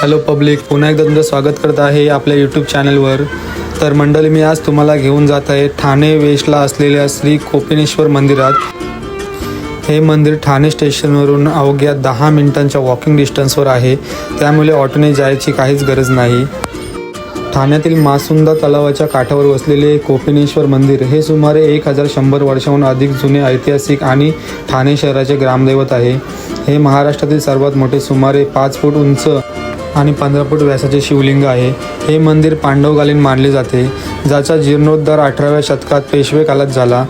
Hello public, पुन्हा एकदा तुमचं स्वागत करत आहे आपल्या यूट्यूब चॅनलवर। तर मंडळी, मी आज तुम्हाला घेऊन जात आहे ठाणे वेस्टला असलेल्या श्री कोपिनेश्वर मंदिरात। हे मंदिर ठाणे स्टेशनवरून अवघ्या 10 मिनिटांच्या वॉकिंग डिस्टन्सवर आहे, त्यामुळे ऑटोने जायची काहीच गरज नाही। ठाण्यातील मासुंदा तलावाच्या काठावर वसलेले कोपिनेश्वर मंदिर हे सुमारे 1100 वर्षांहून अधिक जुने ऐतिहासिक आणि ठाणे शहराचे ग्रामदैवत आहे। हे महाराष्ट्रातील सर्वात मोठे सुमारे 5 फूट उंच आणि 15 फूट व्यासाचे शिवलिंग आहे। हे मंदिर पांडवकालीन मानले जाते, ज्याचा जीर्णोद्धार 18व्या शतकात पेशवे काळात झाला।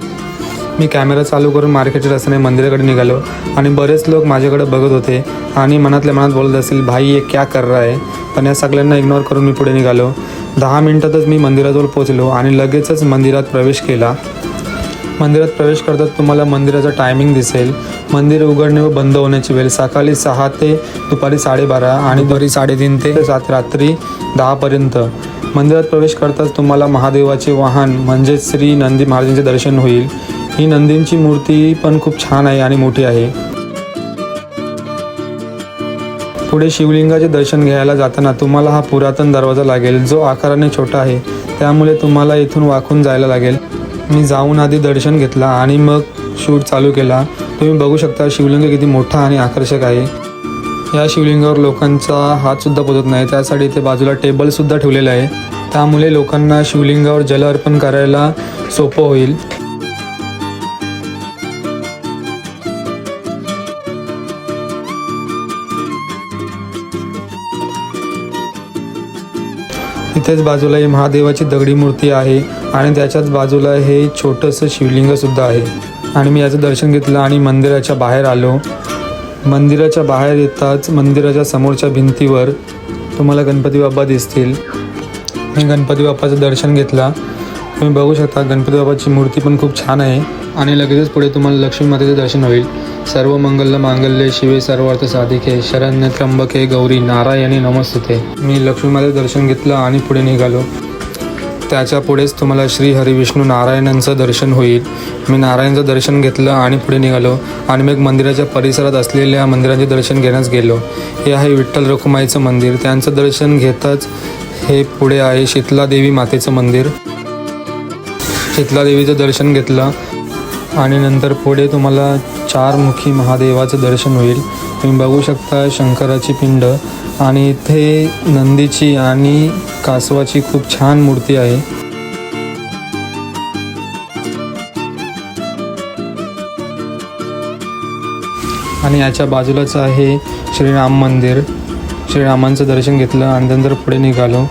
मी कॅमेरा चालू करून मार्केटच्या रस्त्याने मंदिराकडे निघालो आणि बरेच लोक माझ्याकडे बघत होते आणि मनातल्या मनात बोलत असतील, भाई ये क्या कर रहा है। पण या सगळ्यांना इग्नोर करून मी पुढे निघालो। 10 मिनिटातच मी मंदिराजवळ पोहोचलो आणि लगेचच मंदिरात प्रवेश केला। मंदिरात प्रवेश करतात तुम्हाला मंदिराचा टायमिंग दिसेल। मंदिर उघडणे व बंद होण्याची वेळ सकाळी 6 ते दुपारी 12:30 आणि दुपारी 3:30 ते रात्री 10 पर्यंत। मंदिरात प्रवेश करताच तुम्हाला महादेवाचे वाहन म्हणजे श्री नंदी महाराजांचे दर्शन होईल। ही नंदींची मूर्ती पण खूप छान आहे आणि मोठी आहे। पुढे शिवलिंगाचे दर्शन घ्यायला जाताना तुम्हाला हा पुरातन दरवाजा लागेल, जो आकाराने छोटा आहे, त्यामुळे तुम्हाला इथून वाकून जायला लागेल। मी जाऊन आधी दर्शन घेतला आणि मग शूट चालू केला। तुम्ही बघू शकता शिवलिंग किती मोठा आणि आकर्षक आहे। या शिवलिंगावर लोकांचा हातसुद्धा पोचत नाही, त्यासाठी इथे बाजूला टेबलसुद्धा ठेवलेला आहे, त्यामुळे लोकांना शिवलिंगावर जल अर्पण करायला सोपं होईल। इथेच बाजूला ही महादेवाची दगडी मूर्ती आहे आणि त्याच्याच बाजूला हे छोटंसं शिवलिंगसुद्धा आहे। आणि मी याचं दर्शन घेतलं आणि मंदिराच्या बाहेर आलो। मंदिराच्या बाहेर येताच मंदिराच्या समोरच्या भिंतीवर तुम्हाला गणपती बाप्पा दिसतील। मी गणपती बाप्पाचं दर्शन घेतलं। तुम्ही बघू शकता गणपती बाप्पाची मूर्ती पण खूप छान आहे। आणि लगेचच पुढे तुम्हाला लक्ष्मी मातेचे दर्शन होईल। सर्व मंगल मांगल्ये शिवे सर्वार्थ साधिके शरण्य त्र्यंबके गौरी नारायणी नमस्तुते। मी लक्ष्मी मातेचं दर्शन घेतलं आणि पुढे निघालो। त्याच्या पुढेच तुम्हाला श्री हरिविष्णू नारायणांचं दर्शन होईल। मी नारायणाचं दर्शन घेतलं आणि पुढे निघालो आणि मग मंदिराच्या परिसरात असलेल्या मंदिरांचे दर्शन घेण्यास गेलो। हे आहे विठ्ठल रखुमाईचं मंदिर। त्यांचं दर्शन घेताच हे पुढे आहे शीतलादेवी मातेचं मंदिर। शीतलादेवीचं दर्शन घेतलं आणि नंतर पुढे तुम्हाला 4 मुखी महादेवाचं दर्शन होईल। तुम्ही बघू शकता शंकराची पिंड आणि इथे नंदीची आणि कासवाची खूप छान मूर्ती आहे। आणि याच्या बाजूलाच आहे श्रीराम मंदिर। श्रीरामांचं दर्शन घेतलं आणि नंतर पुढे निघालो।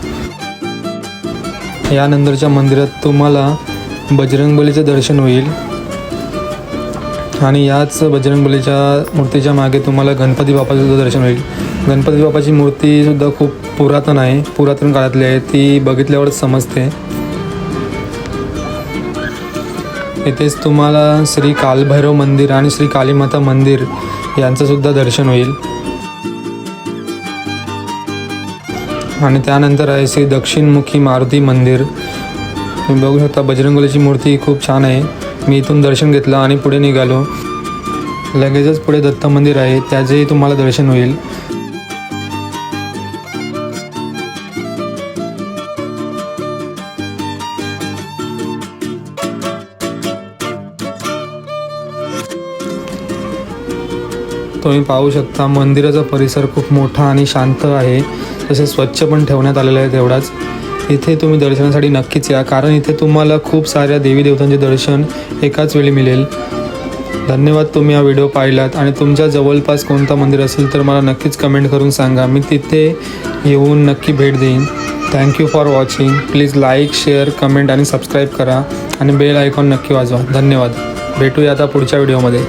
यानंतरच्या मंदिरात तुम्हाला बजरंगबलीचं दर्शन होईल आणि याच बजरंगबलीच्या मूर्तीच्या मागे तुम्हाला गणपती बाप्पाचं दर्शन होईल। गणपती बाप्पाची मूर्तीसुद्धा खूप पुरातन आहे, पुरातन काळातली आहे, ती बघितल्यावरच समजते। इथेच तुम्हाला श्री कालभैरव मंदिर आणि श्री कालीमाता मंदिर यांचंसुद्धा दर्शन होईल। आणि त्यानंतर आहे श्री दक्षिणमुखी मारुती मंदिर। तुम्ही बघू शकता बजरंगबलीची मूर्ती खूप छान आहे। मी इथून दर्शन घेतलं आणि पुढे निघालो। लगेचच पुढे दत्त मंदिर आहे, त्याचेही तुम्हाला दर्शन होईल। तुम्ही पाहू शकता मंदिराचा परिसर खूप मोठा आणि शांत आहे, तसेच स्वच्छ पण ठेवण्यात आलेलं आहे तेवढाच। इथे तुम्ही दर्शनासाठी नक्कीच या, कारण इथे तुम्हाला खूप साऱ्या देवी देवतांचे दर्शन एकाच वेळी मिळेल। धन्यवाद तुम्ही हा व्हिडिओ पाहिलात आणि तुमच्या जवळपास कोणता मंदिर असेल तर मला नक्कीच कमेंट करून सांगा, मी तिथे येऊन नक्की भेट देईन। Thank you for watching. Please like, share, comment आणि सबस्क्राईब करा आणि बेल आयकॉन नक्की वाजवा। धन्यवाद। भेटूया आता पुढच्या व्हिडिओमध्ये।